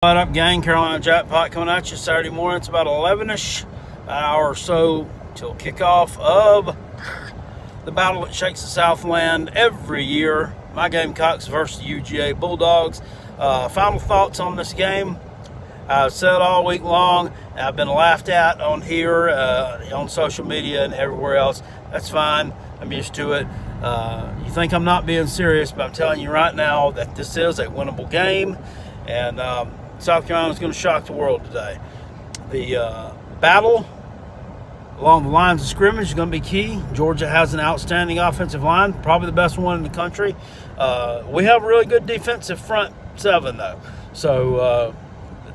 What up, gang? Carolina Jackpot coming at you Saturday morning. It's about 11ish, an hour or so till kickoff of the battle that shakes the Southland every year. My Gamecocks versus the UGA Bulldogs. Final thoughts on this game. I've said all week long. I've been laughed at on here, on social media and everywhere else. That's fine. I'm used to it. You think I'm not being serious, but I'm telling you right now that this is a winnable game. And South Carolina is going to shock the world today. The battle along the lines of scrimmage is going to be key. Georgia has an outstanding offensive line, probably the best one in the country. We have a really good defensive front seven, though. So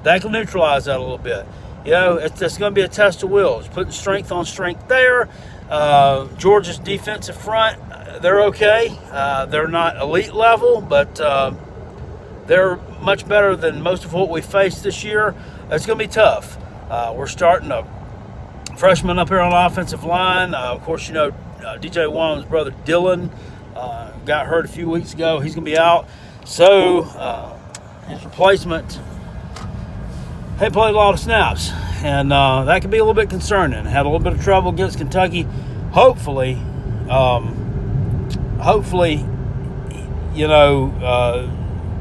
that can neutralize that a little bit. You know, it's going to be a test of wills, putting strength on strength there. Georgia's defensive front, they're okay. They're not elite level, but they're much better than most of what we faced this year. It's going to be tough. We're starting a freshman up here on the offensive line. Of course, you know, DJ Wanham's brother Dylan got hurt a few weeks ago. He's going to be out. So his replacement, he played a lot of snaps. And that could be a little bit concerning. Had a little bit of trouble against Kentucky. Hopefully, you know,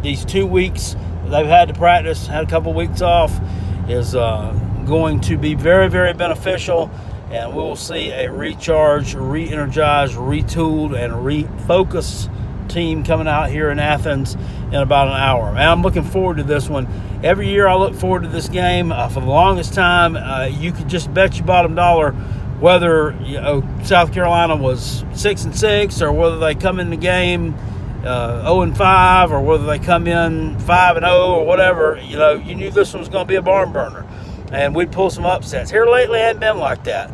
these 2 weeks they've had to practice, had a couple of weeks off, is going to be very, very beneficial. And we will see a recharge, re-energized, retooled, and refocused team coming out here in Athens in about an hour. Man, I'm looking forward to this one. Every year I look forward to this game. For the longest time, you could just bet your bottom dollar whether South Carolina was 6-6 or whether they come in the game 0-5 or whether they come in 5-0 or whatever. You know, you knew this one was going to be a barn burner, and we'd pull some upsets. Here lately, it hadn't been like that.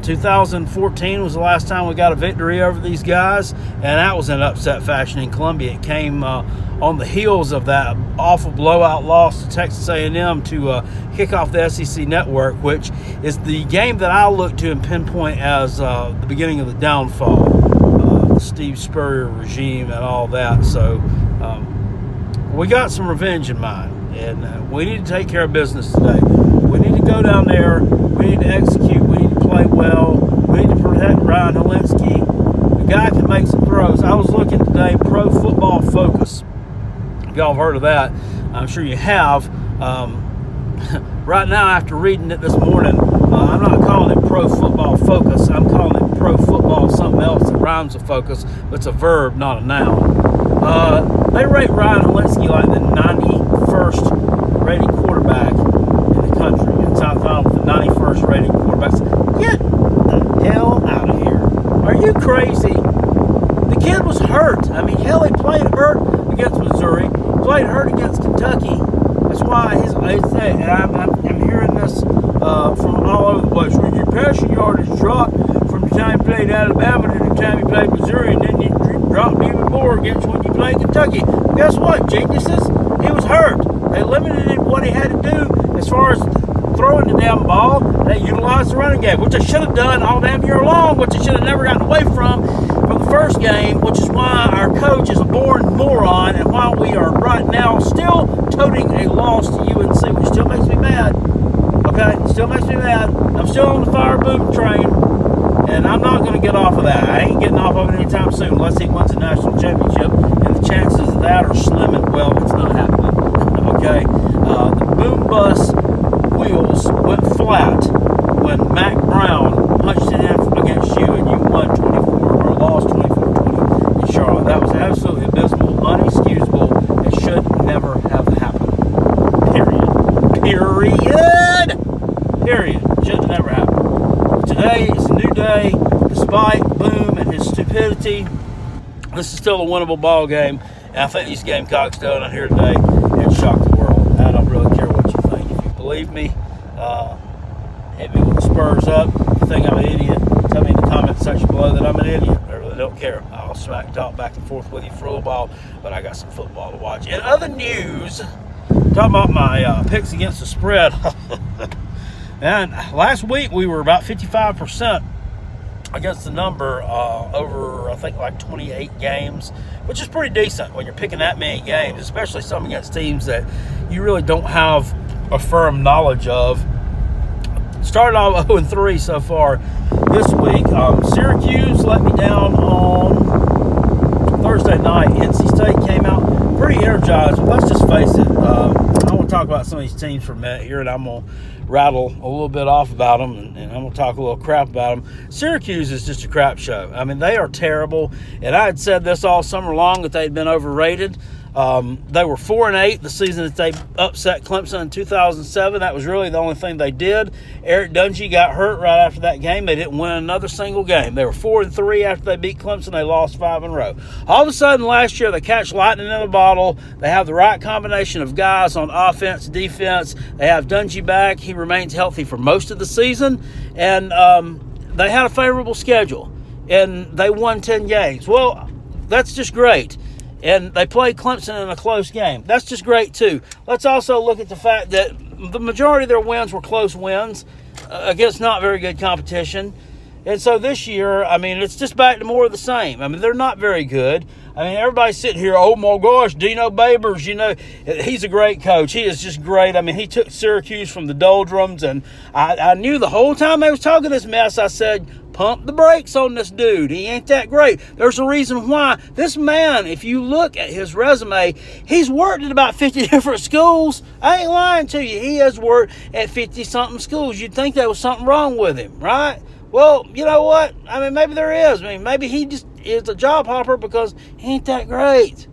2014 was the last time we got a victory over these guys, and that was in upset fashion in Columbia. It came on the heels of that awful blowout loss to Texas A&M to kick off the SEC network, which is the game that I look to and pinpoint as the beginning of the downfall, the Steve Spurrier regime and all that. So we got some revenge in mind, and we need to take care of business today. We need to go down there. We need to execute. We need to play well. We need to protect Ryan Helinski. The guy can make some throws. I was looking today, Pro Football Focus. If y'all have heard of that, I'm sure you have. Right now, after reading it this morning, I'm not calling it Pro Football Focus. I'm calling it Pro Football something else that rhymes with focus, but it's a verb, not a noun. They rate Ryan Helinski like the 91st rated quarterback in the country. In South Carolina with the 91st rated quarterbacks. Get the hell out of here. Are you crazy? The kid was hurt. I mean, hell, he played hurt against Missouri, played hurt against Kentucky. That's why and I'm hearing this from all over the place. When your passing yardage dropped from the time you played Alabama to the time you played Missouri, and then you dropped even more against when you played Kentucky. Guess what, geniuses? He was hurt. They limited what he had to do as far as throwing the damn ball. They utilized the running game, which they should have done all damn year long, which they should have never gotten away from the first game, which is why our coach is a born moron and why we are right now still toting a loss to UNC, which still makes me mad. Okay? Still makes me mad. I'm still on the fire boom train, and I'm not going to get off of that. I ain't getting off of it anytime soon unless he wins a national championship, and the chances of that are slim and well, it's not happening. Okay? The boom bus wheels went flat when Mac Brown punched it in against you and you won 24 or lost 24-20 in Charlotte. That was absolutely abysmal, unexcusable. It should never have happened. Period. Should have never happened. Today is a new day. Despite Boom and his stupidity, this is still a winnable ball game. And I think these Gamecocks down out here today and shock the world. I don't really care what you think. If you believe me, hit me with the spurs up. If you think I'm an idiot, tell me in the comment section below that I'm an idiot. I really don't care. I'll smack talk back and forth with you for a little while, but I got some football to watch. In other news, talking about my picks against the spread. And last week we were about 55% against the number over, I think, like 28 games, which is pretty decent when you're picking that many games, especially some against teams that you really don't have a firm knowledge of. Started off 0-3 so far this week. Syracuse let me down on Thursday night. NC State came out pretty energized. But let's just face it. I want to talk about some of these teams for a minute here, and I'm going to rattle a little bit off about them, and I'm going to talk a little crap about them. Syracuse is just a crap show. I mean, they are terrible, and I had said this all summer long that they'd been overrated. They were 4-8 the season that they upset Clemson in 2007. That was really the only thing they did. Eric Dungy got hurt right after that game. They didn't win another single game. They were 4-3 after they beat Clemson. They lost 5 in a row. All of a sudden last year they catch lightning in a bottle. They have the right combination of guys on offense, defense. They have Dungy back. He remains healthy for most of the season. And they had a favorable schedule. And they won 10 games. Well, that's just great. And they played Clemson in a close game. That's just great, too. Let's also look at the fact that the majority of their wins were close wins against not very good competition. And so this year, I mean, it's just back to more of the same. I mean, they're not very good. I mean, everybody's sitting here, oh, my gosh, Dino Babers, you know, he's a great coach. He is just great. I mean, he took Syracuse from the doldrums, and I knew the whole time they was talking this mess, I said, pump the brakes on this dude. He ain't that great. There's a reason why. This man, if you look at his resume, he's worked at about 50 different schools. I ain't lying to you. He has worked at 50-something schools. You'd think there was something wrong with him, right? Well, you know what? I mean, maybe there is. I mean, maybe he just is a job hopper because he ain't that great.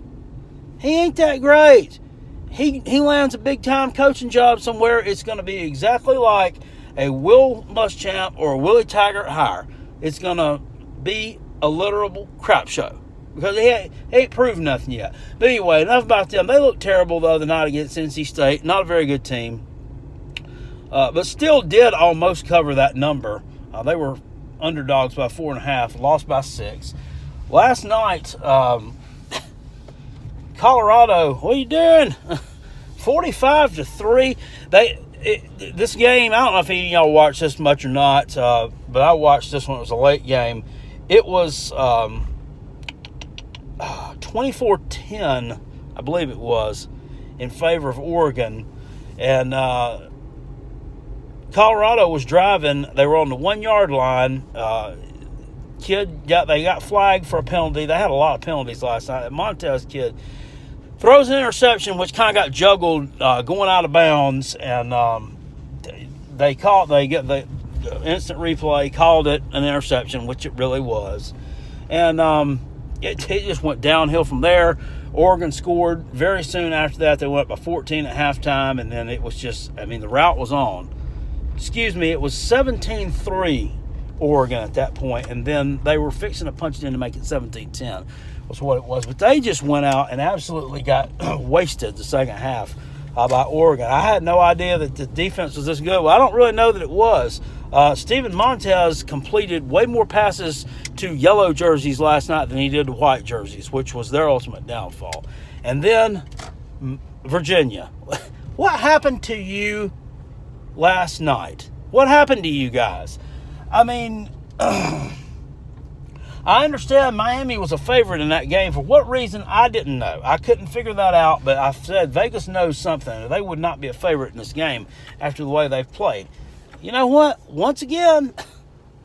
He ain't that great. He lands a big-time coaching job somewhere, it's going to be exactly like a Will Muschamp or a Willie Taggart hire. It's going to be a literal crap show because he ain't proved nothing yet. But anyway, enough about them. They looked terrible the other night against NC State. Not a very good team. But still did almost cover that number. They were underdogs by 4.5, lost by 6. Last night, Colorado, what are you doing? 45-3. This game, I don't know if any of y'all watched this much or not, but I watched this one. It was a late game. It was 24-10, I believe it was, in favor of Oregon. And Colorado was driving. They were on the 1-yard line. They got flagged for a penalty. They had a lot of penalties last night. Montez kid throws an interception, which kind of got juggled going out of bounds, and they get the instant replay, called it an interception, which it really was. And it just went downhill from there. Oregon scored very soon after that. They went up by 14 at halftime, and then it was just, I mean, the route was on. It was 17-3 Oregon at that point, and then they were fixing to punch it in to make it 17-10 was what it was. But they just went out and absolutely got wasted the second half by Oregon. I had no idea that the defense was this good. Well, I don't really know that it was. Steven Montez completed way more passes to yellow jerseys last night than he did to white jerseys, which was their ultimate downfall. And then Virginia. What happened to you last night? What happened to you guys? I mean, I understand Miami was a favorite in that game. For what reason, I didn't know. I couldn't figure that out, but I said Vegas knows something. They would not be a favorite in this game after the way they've played. You know what? Once again,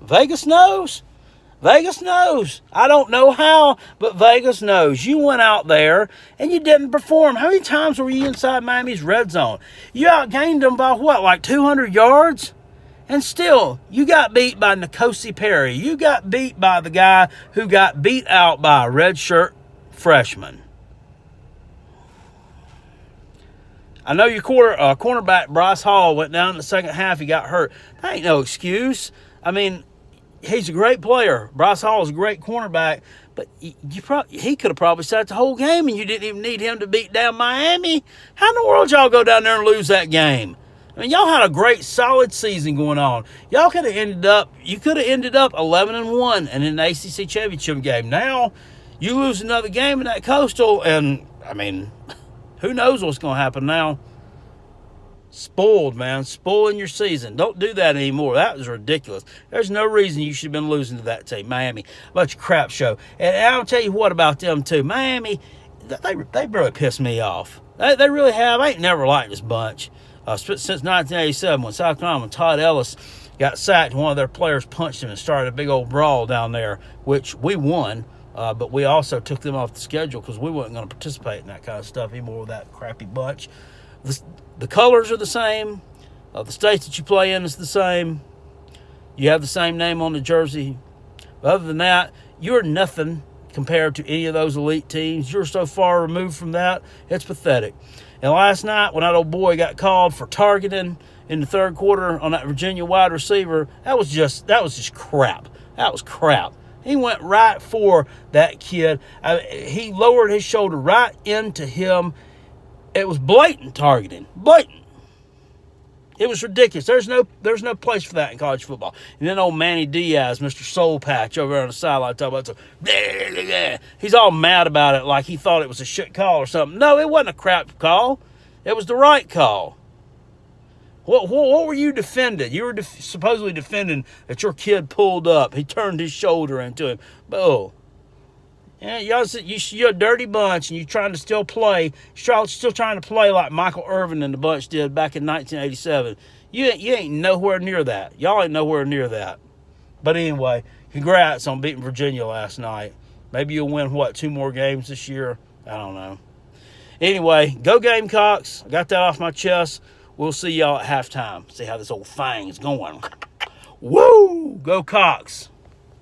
Vegas knows. Vegas knows. I don't know how, but Vegas knows. You went out there and you didn't perform. How many times were you inside Miami's red zone? You outgained them by what, like 200 yards? And still, you got beat by N'Kosi Perry. You got beat by the guy who got beat out by a redshirt freshman. I know your cornerback, Bryce Hall, went down in the second half. He got hurt. That ain't no excuse. I mean, he's a great player. Bryce Hall is a great cornerback. But he could have probably sat the whole game, and you didn't even need him to beat down Miami. How in the world y'all go down there and lose that game? I mean, y'all had a great, solid season going on. Y'all could have ended up 11-1 and in the ACC championship game. Now, you lose another game in that Coastal, and, I mean, who knows what's going to happen now. Spoiled, man. Spoiling your season. Don't do that anymore. That was ridiculous. There's no reason you should have been losing to that team, Miami. Bunch of crap show. And I'll tell you what about them, too. Miami, they really pissed me off. They really have. I ain't never liked this bunch. Since 1987, when South Carolina, when Todd Ellis got sacked, one of their players punched him and started a big old brawl down there, which we won. But we also took them off the schedule because we weren't going to participate in that kind of stuff anymore with that crappy bunch. The colors are the same. The states that you play in is the same. You have the same name on the jersey. But other than that, you're nothing compared to any of those elite teams. You're so far removed from that, it's pathetic. And last night, when that old boy got called for targeting in the third quarter on that Virginia wide receiver, that was just crap. That was crap. He went right for that kid. He lowered his shoulder right into him. It was blatant targeting. Blatant. It was ridiculous. There's no place for that in college football. And then old Manny Diaz, Mr. Soul Patch, over there on the sideline, talking about he's all mad about it like he thought it was a shit call or something. No, it wasn't a crap call. It was the right call. What were you defending? You were supposedly defending that your kid pulled up. He turned his shoulder into him. Oh. Yeah, you're a dirty bunch, and you're trying to still play. You're still trying to play like Michael Irvin and the bunch did back in 1987. You ain't nowhere near that. Y'all ain't nowhere near that. But anyway, congrats on beating Virginia last night. Maybe you'll win, 2 more games this year? I don't know. Anyway, go Gamecocks. I got that off my chest. We'll see y'all at halftime. See how this old thing's going. Woo! Go Cox.